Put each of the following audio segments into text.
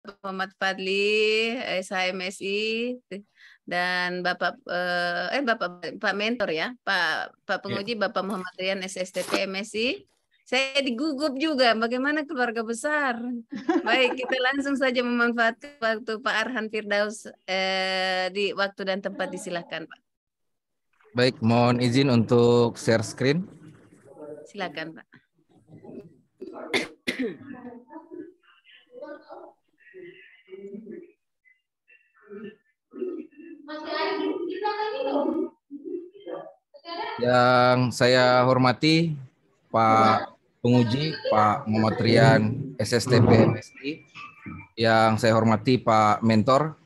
Muhammad Fadli, SHMSI, dan Pak Mentor ya, Pak Penguji, Bapak Muhammad Rian, SSTP MSI. Saya digugup juga, bagaimana keluarga besar. Baik, kita langsung saja memanfaatkan waktu Pak Arhan Firdaus di waktu dan tempat, disilahkan Pak. Baik, mohon izin untuk share screen. Silakan Pak. Yang saya hormati Pak Penguji, Pak Muhammad Rian, SSTP MSI. Yang saya hormati Pak Mentor,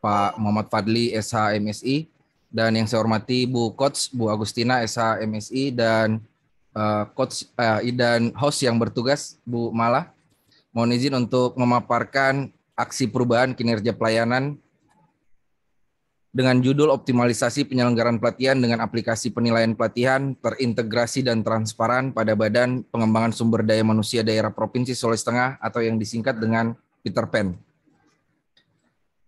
Pak Muhammad Fadli, SH MSI. Dan yang saya hormati Bu Coach, Bu Agustina, SH MSI. Dan Coach dan host yang bertugas, Bu Mala. Mohon izin untuk memaparkan aksi perubahan kinerja pelayanan dengan judul optimalisasi penyelenggaraan pelatihan dengan aplikasi penilaian pelatihan terintegrasi dan transparan pada Badan Pengembangan Sumber Daya Manusia Daerah Provinsi Sulawesi Tengah atau yang disingkat dengan Peter Pan.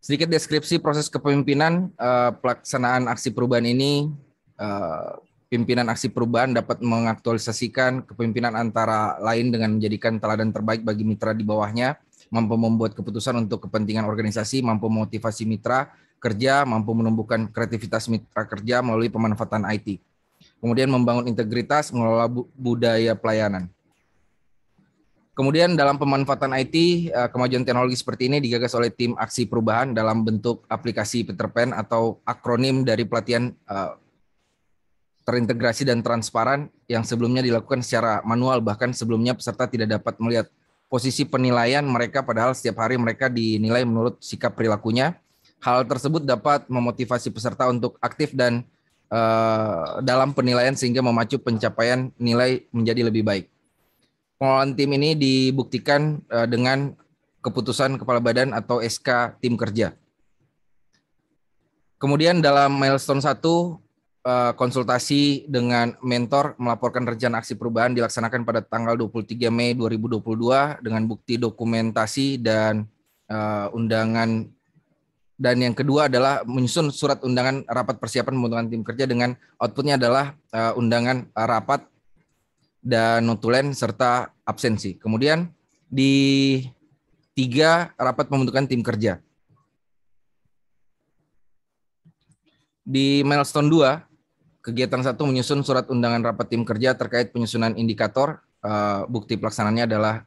Sedikit deskripsi proses kepemimpinan pelaksanaan aksi perubahan ini. Pimpinan aksi perubahan dapat mengaktualisasikan kepemimpinan antara lain dengan menjadikan teladan terbaik bagi mitra di bawahnya, mampu membuat keputusan untuk kepentingan organisasi, mampu memotivasi mitra kerja, mampu menumbuhkan kreativitas mitra kerja melalui pemanfaatan IT. Kemudian membangun integritas, mengelola budaya pelayanan. Kemudian dalam pemanfaatan IT, kemajuan teknologi seperti ini digagas oleh tim aksi perubahan dalam bentuk aplikasi Peter Pan atau akronim dari pelatihan terintegrasi dan transparan yang sebelumnya dilakukan secara manual, bahkan sebelumnya peserta tidak dapat melihat posisi penilaian mereka padahal setiap hari mereka dinilai menurut sikap perilakunya. Hal tersebut dapat memotivasi peserta untuk aktif dan dalam penilaian sehingga memacu pencapaian nilai menjadi lebih baik. Pengelolaan tim ini dibuktikan dengan keputusan kepala badan atau SK tim kerja. Kemudian dalam milestone 1, konsultasi dengan mentor melaporkan rencana aksi perubahan dilaksanakan pada tanggal 23 Mei 2022 dengan bukti dokumentasi dan undangan. Dan yang kedua adalah menyusun surat undangan rapat persiapan pembentukan tim kerja dengan outputnya adalah undangan rapat dan notulen serta absensi. Kemudian di 3, rapat pembentukan tim kerja. Di milestone 2, kegiatan 1 menyusun surat undangan rapat tim kerja terkait penyusunan indikator. Bukti pelaksanaannya adalah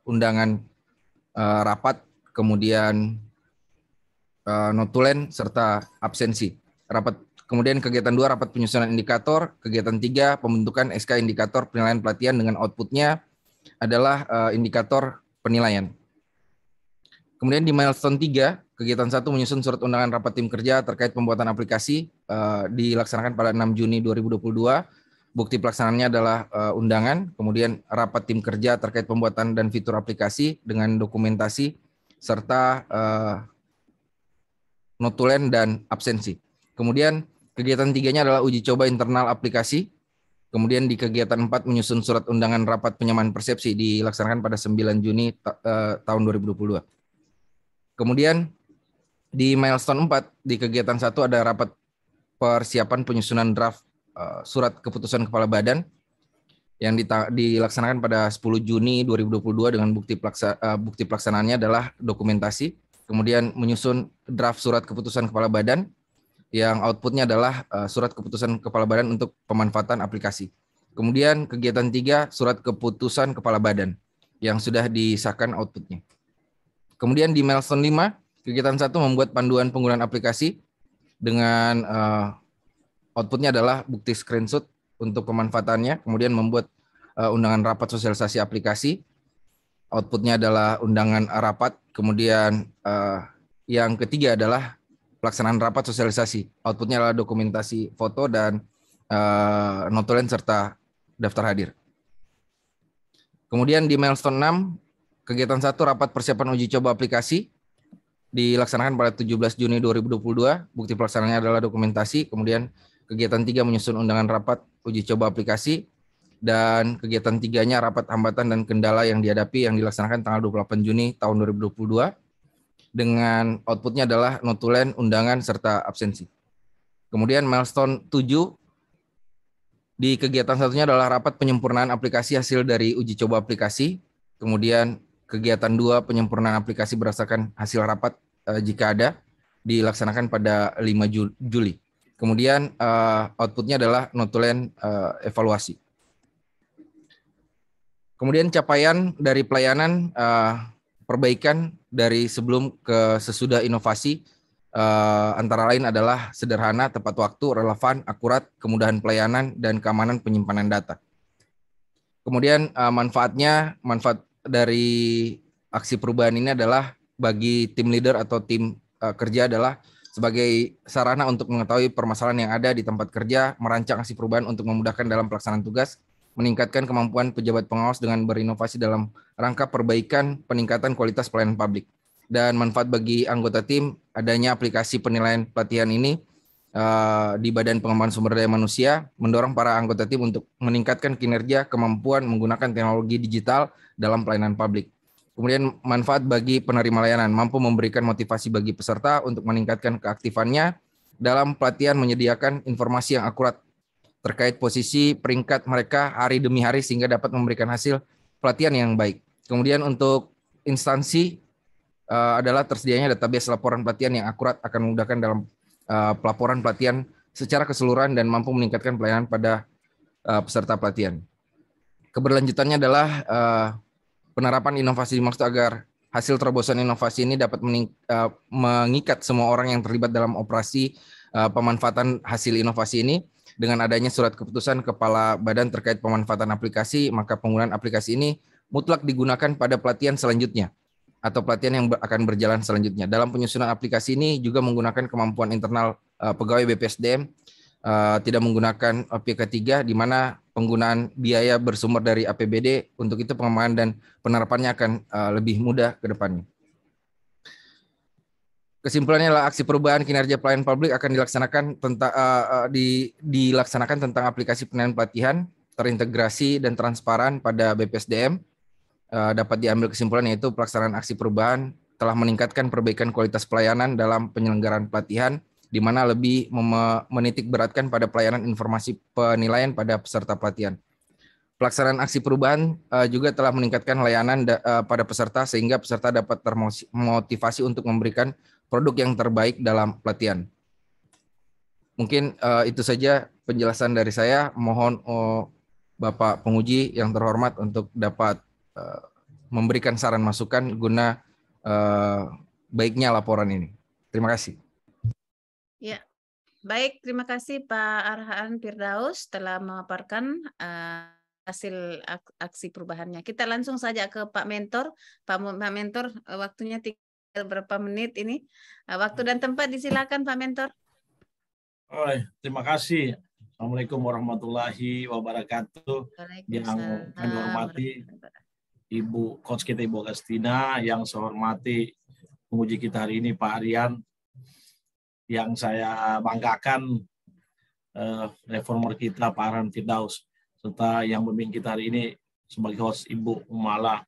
undangan rapat, kemudian notulen serta absensi. Kemudian kegiatan 2, rapat penyusunan indikator. Kegiatan 3, pembentukan SK indikator penilaian pelatihan dengan outputnya adalah indikator penilaian. Kemudian di milestone 3, kegiatan 1 menyusun surat undangan rapat tim kerja terkait pembuatan aplikasi dilaksanakan pada 6 Juni 2022. Bukti pelaksanaannya adalah undangan, kemudian rapat tim kerja terkait pembuatan dan fitur aplikasi dengan dokumentasi serta notulen dan absensi. Kemudian kegiatan 3-nya adalah uji coba internal aplikasi. Kemudian di kegiatan 4 menyusun surat undangan rapat penyamaan persepsi dilaksanakan pada 9 Juni tahun 2022. Kemudian di milestone 4 di kegiatan 1 ada rapat persiapan penyusunan draft surat keputusan kepala badan yang dilaksanakan pada 10 Juni 2022 dengan bukti pelaksanaannya adalah dokumentasi. Kemudian menyusun draft surat keputusan kepala badan yang outputnya adalah surat keputusan kepala badan untuk pemanfaatan aplikasi. Kemudian kegiatan 3, surat keputusan kepala badan yang sudah disahkan outputnya. Kemudian di milestone 5, kegiatan 1 membuat panduan penggunaan aplikasi dengan outputnya adalah bukti screenshot untuk pemanfaatannya. Kemudian membuat undangan rapat sosialisasi aplikasi. Outputnya adalah undangan rapat. Kemudian yang ketiga adalah pelaksanaan rapat sosialisasi. Outputnya adalah dokumentasi foto dan notulen serta daftar hadir. Kemudian di milestone 6, kegiatan 1 rapat persiapan uji coba aplikasi dilaksanakan pada 17 Juni 2022. Bukti pelaksanaannya adalah dokumentasi. Kemudian kegiatan 3 menyusun undangan rapat uji coba aplikasi. Dan kegiatan 3-nya rapat hambatan dan kendala yang dihadapi yang dilaksanakan tanggal 28 Juni tahun 2022. dengan outputnya adalah notulen, undangan, serta absensi. Kemudian milestone 7 di kegiatan satunya adalah rapat penyempurnaan aplikasi hasil dari uji coba aplikasi. Kemudian kegiatan 2 penyempurnaan aplikasi berdasarkan hasil rapat jika ada dilaksanakan pada 5 Juli. Kemudian outputnya adalah notulen evaluasi. Kemudian capaian dari pelayanan perbaikan dari sebelum ke sesudah inovasi antara lain adalah sederhana, tepat waktu, relevan, akurat, kemudahan pelayanan, dan keamanan penyimpanan data. Kemudian manfaat dari aksi perubahan ini adalah bagi tim leader atau tim kerja adalah sebagai sarana untuk mengetahui permasalahan yang ada di tempat kerja, merancang aksi perubahan untuk memudahkan dalam pelaksanaan tugas, meningkatkan kemampuan pejabat pengawas dengan berinovasi dalam rangka perbaikan peningkatan kualitas pelayanan publik. Dan manfaat bagi anggota tim adanya aplikasi penilaian pelatihan ini di Badan Pengembangan Sumber Daya Manusia mendorong para anggota tim untuk meningkatkan kinerja, kemampuan menggunakan teknologi digital dalam pelayanan publik. Kemudian manfaat bagi penerima layanan, mampu memberikan motivasi bagi peserta untuk meningkatkan keaktifannya dalam pelatihan, menyediakan informasi yang akurat terkait posisi peringkat mereka hari demi hari sehingga dapat memberikan hasil pelatihan yang baik. Kemudian untuk instansi adalah tersedianya database laporan pelatihan yang akurat akan memudahkan dalam pelaporan pelatihan secara keseluruhan dan mampu meningkatkan pelayanan pada peserta pelatihan. Keberlanjutannya adalah penerapan inovasi dimaksud agar hasil terobosan inovasi ini dapat mengikat semua orang yang terlibat dalam operasi pemanfaatan hasil inovasi ini. Dengan adanya surat keputusan Kepala Badan terkait pemanfaatan aplikasi, maka penggunaan aplikasi ini mutlak digunakan pada pelatihan selanjutnya atau pelatihan yang akan berjalan selanjutnya. Dalam penyusunan aplikasi ini juga menggunakan kemampuan internal pegawai BPSDM, tidak menggunakan OPK 3 di mana penggunaan biaya bersumber dari APBD, untuk itu pengembangan dan penerapannya akan lebih mudah ke depannya. Kesimpulannya adalah aksi perubahan kinerja pelayanan publik akan dilaksanakan tentang aplikasi penilaian pelatihan terintegrasi dan transparan pada BPSDM. Dapat diambil kesimpulan yaitu pelaksanaan aksi perubahan telah meningkatkan perbaikan kualitas pelayanan dalam penyelenggaraan pelatihan, di mana lebih menitik beratkan pada pelayanan informasi penilaian pada peserta pelatihan. Pelaksanaan aksi perubahan juga telah meningkatkan layanan pada peserta sehingga peserta dapat termotivasi untuk memberikan produk yang terbaik dalam pelatihan. Mungkin itu saja penjelasan dari saya. Mohon Bapak penguji yang terhormat untuk dapat memberikan saran masukan guna baiknya laporan ini. Terima kasih. Ya, baik. Terima kasih Pak Arhan Firdaus telah memaparkan hasil aksi perubahannya. Kita langsung saja ke Pak Mentor. Pak Mentor, waktunya tinggal berapa menit ini. Waktu dan tempat disilakan Pak Mentor. Terima kasih. Assalamualaikum warahmatullahi wabarakatuh. Yang kami hormati Ibu Coach kita Ibu Agustina, yang saya hormati penguji kita hari ini Pak Aryan, yang saya banggakan reformer kita Pak Arhan Firdaus, serta yang membimbing kita hari ini sebagai host Ibu Umala.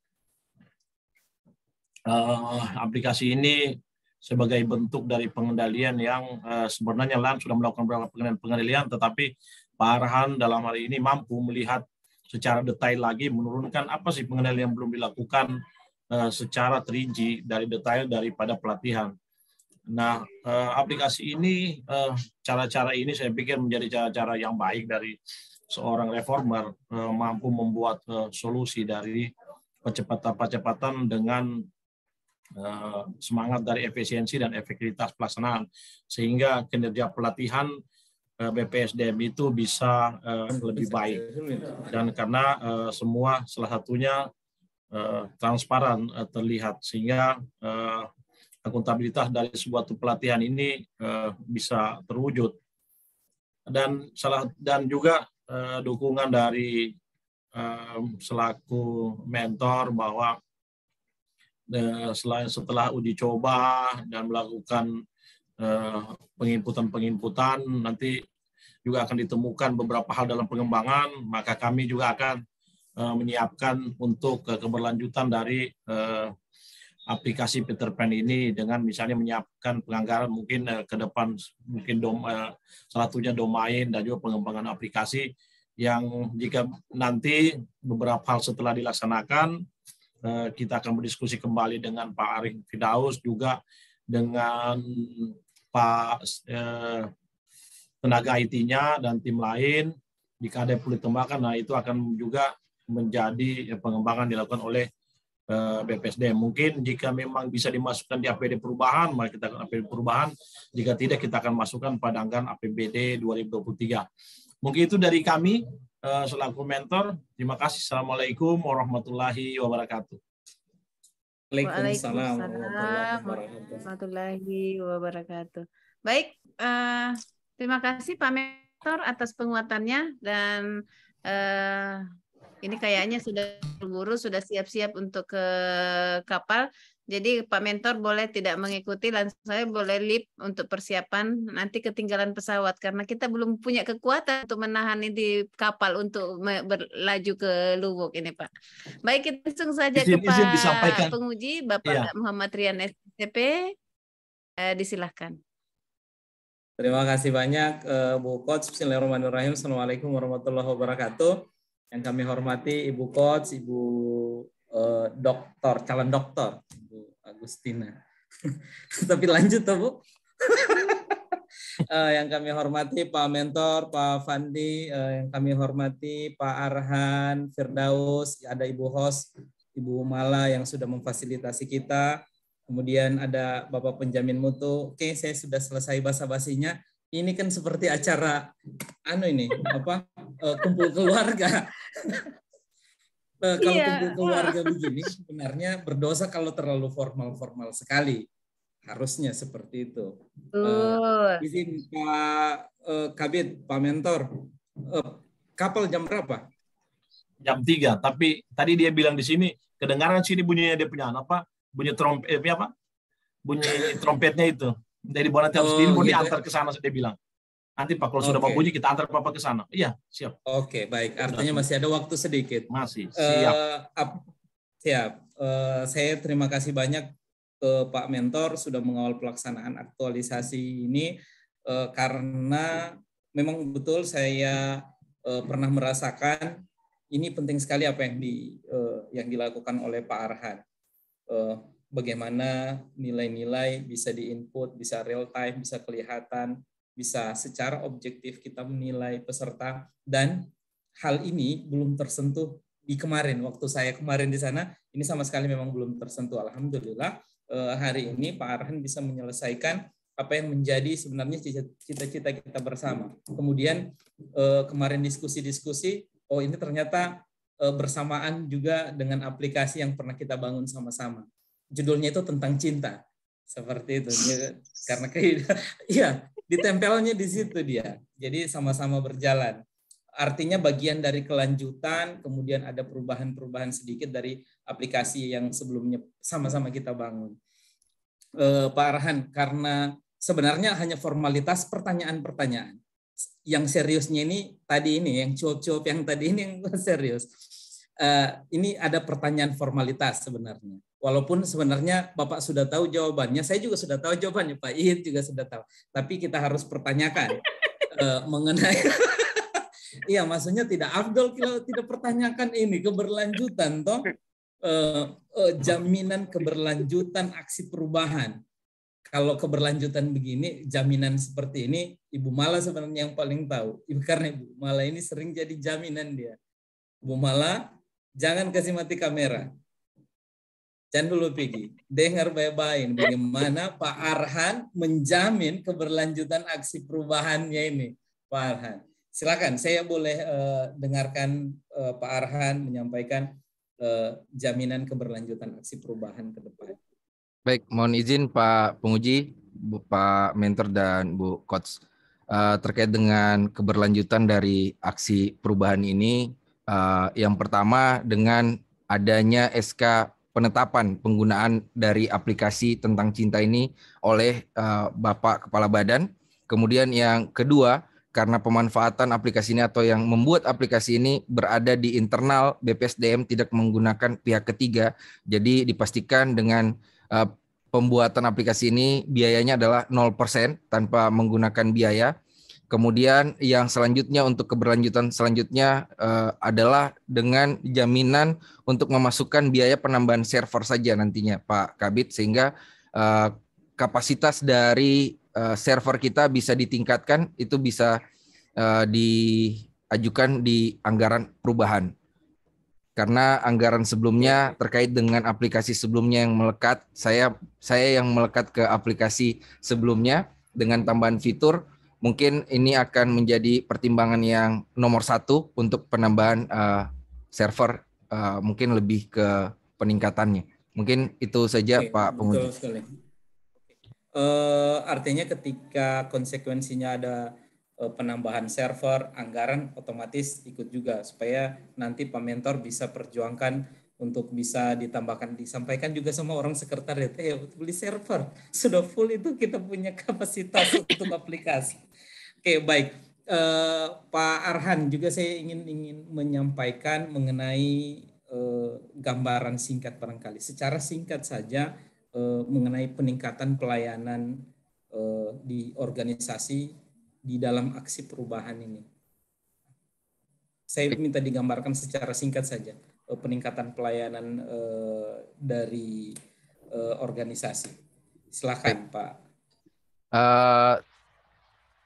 Aplikasi ini sebagai bentuk dari pengendalian yang sebenarnya LAN sudah melakukan beberapa pengendalian, tetapi Pak Arhan dalam hari ini mampu melihat secara detail lagi, menurunkan apa sih pengendalian yang belum dilakukan secara terinci dari detail daripada pelatihan. Nah, aplikasi ini, cara-cara ini saya pikir menjadi cara-cara yang baik dari seorang reformer, mampu membuat solusi dari percepatan dengan semangat dari efisiensi dan efektivitas pelaksanaan, sehingga kinerja pelatihan BPSDM itu bisa lebih baik. Dan karena semua salah satunya transparan terlihat, sehingga akuntabilitas dari sebuah pelatihan ini bisa terwujud. Dan juga dukungan dari selaku mentor bahwa setelah uji coba dan melakukan penginputan nanti juga akan ditemukan beberapa hal dalam pengembangan, maka kami juga akan menyiapkan untuk keberlanjutan dari aplikasi Peter Pan ini dengan misalnya menyiapkan penganggaran mungkin ke depan mungkin salah satunya domain dan juga pengembangan aplikasi yang jika nanti beberapa hal setelah dilaksanakan kita akan berdiskusi kembali dengan Pak Arif Firdaus juga dengan Pak tenaga IT-nya dan tim lain jika ada yang perlu ditambahkan. Nah itu akan juga menjadi pengembangan dilakukan oleh BPSDM. Mungkin jika memang bisa dimasukkan di APBD perubahan, maka kita akan APBD perubahan. Jika tidak, kita akan masukkan pada anggaran APBD 2023. Mungkin itu dari kami selaku mentor. Terima kasih. Assalamualaikum warahmatullahi wabarakatuh. Waalaikumsalam warahmatullahi wabarakatuh. Baik, terima kasih Pak Mentor atas penguatannya dan ini kayaknya sudah buru sudah siap-siap untuk ke kapal. Jadi Pak Mentor boleh tidak mengikuti, langsung saya boleh leave untuk persiapan nanti ketinggalan pesawat karena kita belum punya kekuatan untuk menahan ini di kapal untuk berlaju ke Luwuk ini Pak. Baik, kita langsung saja ke Pak penguji Bapak Muhammad Rian STP. Disilahkan. Terima kasih banyak Bu Coach. Bismillahirrahmanirrahim. Assalamualaikum warahmatullahi wabarakatuh. Yang kami hormati Ibu Coach, Ibu doktor, calon doktor, Ibu Agustina. Tapi lanjut toh Bu. Yang kami hormati Pak Mentor, Pak Fandi, yang kami hormati Pak Arhan, Firdaus, ada Ibu host, Ibu Mala yang sudah memfasilitasi kita. Kemudian ada Bapak penjamin mutu. Oke, saya sudah selesai basa-basinya. Ini kan seperti acara kumpul keluarga. Kalau kumpul keluarga begini sebenarnya berdosa kalau terlalu formal sekali. Harusnya seperti itu. Izin Pak Kabid, Pak Mentor, kapal jam berapa? Jam 3. Tapi tadi dia bilang di sini kedengaran sini bunyinya dia punya apa? Bunyi trompet bunyi trompetnya itu. Dari bawah nanti harus mau diantar ke sana, dia bilang. Nanti Pak kalau sudah mau bunyi kita antar Bapak ke sana. Iya, siap. Oke, baik. Artinya masih ada waktu sedikit. Masih, siap. Siap. Saya terima kasih banyak ke Pak Mentor sudah mengawal pelaksanaan aktualisasi ini karena memang betul saya pernah merasakan ini penting sekali apa yang dilakukan oleh Pak Arhan. Bagaimana nilai-nilai bisa diinput, bisa real time, bisa kelihatan, bisa secara objektif kita menilai peserta, dan hal ini belum tersentuh di kemarin. Waktu saya kemarin di sana, ini sama sekali memang belum tersentuh. Alhamdulillah hari ini Pak Arhan bisa menyelesaikan apa yang menjadi sebenarnya cita-cita kita bersama. Kemudian kemarin diskusi-diskusi, oh ini ternyata bersamaan juga dengan aplikasi yang pernah kita bangun sama-sama. Judulnya itu tentang cinta, seperti itu. Karena ditempelnya di situ dia. Jadi sama-sama berjalan. Artinya bagian dari kelanjutan, kemudian ada perubahan-perubahan sedikit dari aplikasi yang sebelumnya sama-sama kita bangun. Pak Arhan, karena sebenarnya hanya formalitas pertanyaan-pertanyaan. Yang seriusnya ini tadi ini, yang cuap-cuap yang tadi ini yang serius. Ini ada pertanyaan formalitas sebenarnya. Walaupun sebenarnya Bapak sudah tahu jawabannya, saya juga sudah tahu jawabannya, Pak Ihit juga sudah tahu. Tapi kita harus pertanyakan mengenai, iya maksudnya tidak afdol kalau tidak pertanyakan ini keberlanjutan, toh jaminan keberlanjutan aksi perubahan. Kalau keberlanjutan begini, jaminan seperti ini, Ibu Mala sebenarnya yang paling tahu. Karena Ibu Mala ini sering jadi jaminan dia. Bu Mala, jangan kasih mati kamera. Jangan dulu pergi. Dengar baik-baik bagaimana Pak Arhan menjamin keberlanjutan aksi perubahannya ini. Pak Arhan, silakan. Saya boleh dengarkan Pak Arhan menyampaikan jaminan keberlanjutan aksi perubahan ke depan. Baik, mohon izin Pak Penguji, Pak Mentor dan Bu Coach. Terkait dengan keberlanjutan dari aksi perubahan ini, yang pertama dengan adanya SK penetapan penggunaan dari aplikasi tentang cinta ini oleh Bapak Kepala Badan. Kemudian yang kedua, karena pemanfaatan aplikasi ini atau yang membuat aplikasi ini berada di internal BPSDM tidak menggunakan pihak ketiga, jadi dipastikan dengan pembuatan aplikasi ini biayanya adalah 0% tanpa menggunakan biaya. Kemudian yang selanjutnya untuk keberlanjutan selanjutnya adalah dengan jaminan untuk memasukkan biaya penambahan server saja nantinya Pak Kabid, sehingga kapasitas dari server kita bisa ditingkatkan, itu bisa diajukan di anggaran perubahan. Karena anggaran sebelumnya terkait dengan aplikasi sebelumnya yang melekat, saya yang melekat ke aplikasi sebelumnya dengan tambahan fitur, mungkin ini akan menjadi pertimbangan yang nomor 1 untuk penambahan server, mungkin lebih ke peningkatannya. Mungkin itu saja Pak Penguji. Betul sekali. Artinya ketika konsekuensinya ada penambahan server, anggaran otomatis ikut juga, supaya nanti Pak Mentor bisa perjuangkan untuk bisa ditambahkan, disampaikan juga sama orang sekretariat, beli server, sudah full itu kita punya kapasitas untuk aplikasi. Oke, baik. Pak Arhan, juga saya ingin menyampaikan mengenai gambaran singkat barangkali, secara singkat saja mengenai peningkatan pelayanan di organisasi di dalam aksi perubahan ini. Saya minta digambarkan secara singkat saja peningkatan pelayanan dari organisasi. Silakan Pak.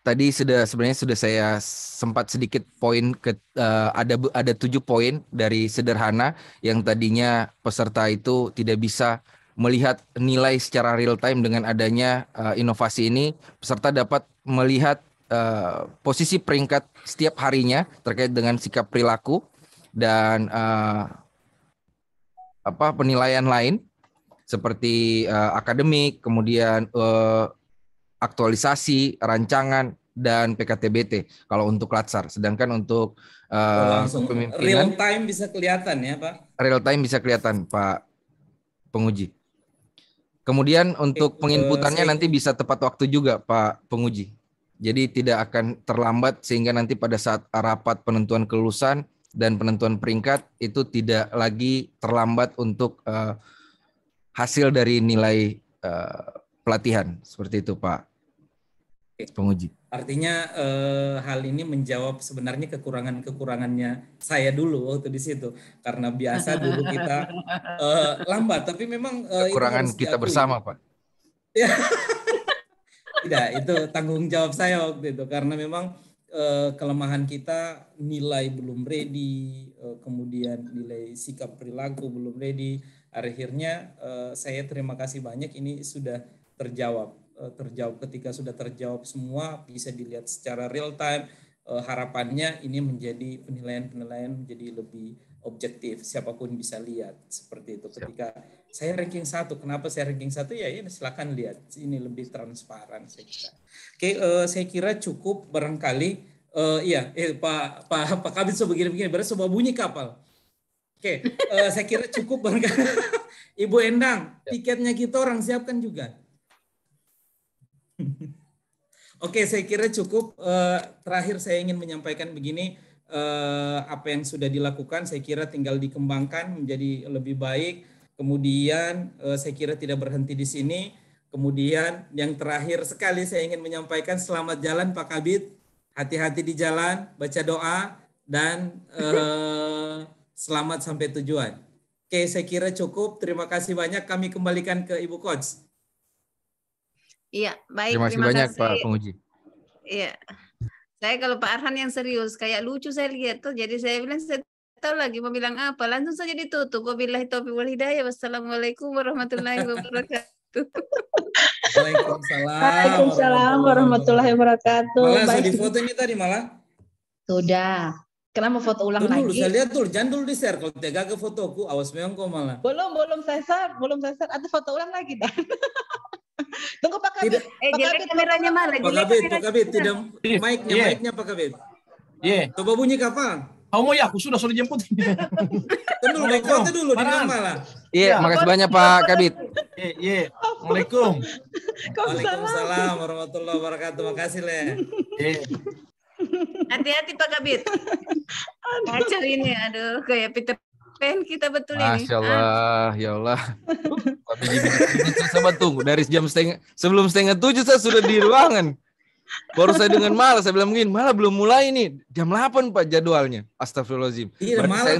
Tadi sebenarnya sudah saya sempat sedikit poin ke ada 7 poin dari sederhana yang tadinya peserta itu tidak bisa melihat nilai secara real time. Dengan adanya inovasi ini, peserta dapat melihat posisi peringkat setiap harinya terkait dengan sikap perilaku dan penilaian lain seperti akademik, kemudian aktualisasi, rancangan, dan PKTBT kalau untuk Latsar. Sedangkan untuk langsung real time bisa kelihatan ya Pak? Real time bisa kelihatan Pak Penguji. Kemudian untuk penginputannya nanti bisa tepat waktu juga Pak Penguji. Jadi tidak akan terlambat, sehingga nanti pada saat rapat penentuan kelulusan dan penentuan peringkat itu tidak lagi terlambat untuk hasil dari nilai pelatihan. Seperti itu Pak Penguji. Artinya hal ini menjawab sebenarnya kekurangannya saya dulu waktu di situ, karena biasa dulu kita lambat, tapi memang kekurangan itu kita bersama Pak. Ya. Tidak, itu tanggung jawab saya waktu itu, karena memang kelemahan kita nilai belum ready, kemudian nilai sikap perilaku belum ready. Akhirnya saya terima kasih banyak, ini sudah terjawab. Ketika sudah terjawab semua, bisa dilihat secara real time. Harapannya ini menjadi penilaian menjadi lebih objektif, siapapun bisa lihat seperti itu. Ketika saya ranking 1, kenapa saya ranking 1? Ya ini silakan lihat, ini lebih transparan saya kira. Oke, saya kira cukup barangkali. Pak Kabid begini berarti sebuah bunyi kapal. Oke, saya kira cukup barangkali. Ibu Endang, tiketnya kita orang siapkan juga. Oke, saya kira cukup. Terakhir saya ingin menyampaikan begini, apa yang sudah dilakukan saya kira tinggal dikembangkan menjadi lebih baik. Kemudian saya kira tidak berhenti di sini. Kemudian yang terakhir sekali saya ingin menyampaikan selamat jalan Pak Kabid. Hati-hati di jalan, baca doa, dan selamat sampai tujuan. Oke, saya kira cukup. Terima kasih banyak. Kami kembalikan ke Ibu Coach. Iya, baik. Terima kasih banyak Pak Penguji. Iya, saya kalau Pak Arhan yang serius, kayak lucu saya lihat tuh. Jadi saya bilang, saya tahu lagi mau bilang apa. Langsung saja ditutup. Wabillahi taufiq wal hidayah. Wassalamualaikum warahmatullahi wabarakatuh. Waalaikumsalam warahmatullahi wabarakatuh. Malah sudah di foto ini tadi malah. Sudah. Kenapa foto ulang lagi? Saya lihat dulu, jangan dulu di share. Kalau tidak ke fotoku, awas memang kok malah. Belum saya share. Ada foto ulang lagi dah. Tunggu Pak Kabid. Jelek kameranya malah. Pak Kabid, tidak mic-nya Pak Kabid. Coba bunyi kapan? Kamu ya, aku sudah jemput. Tunggu foto dulu di malah. Iya, makasih banyak Pak Kabid. Iya. Assalamualaikum. Waalaikumsalam warahmatullahi wabarakatuh. Makasih Le. Hati-hati Pak Kabid. Kacau ini, aduh kayak Peter pen kita betul ini. Masya Allah, ya Allah. Pak biji-biji saya sama tunggu dari sebelum setengah 7 saya sudah di ruangan. Baru saya dengan Mala, saya bilang mungkin Mala belum mulai nih. Jam 8 Pak jadwalnya. Astagfirullahaladzim. Iya, Berarti Mala saya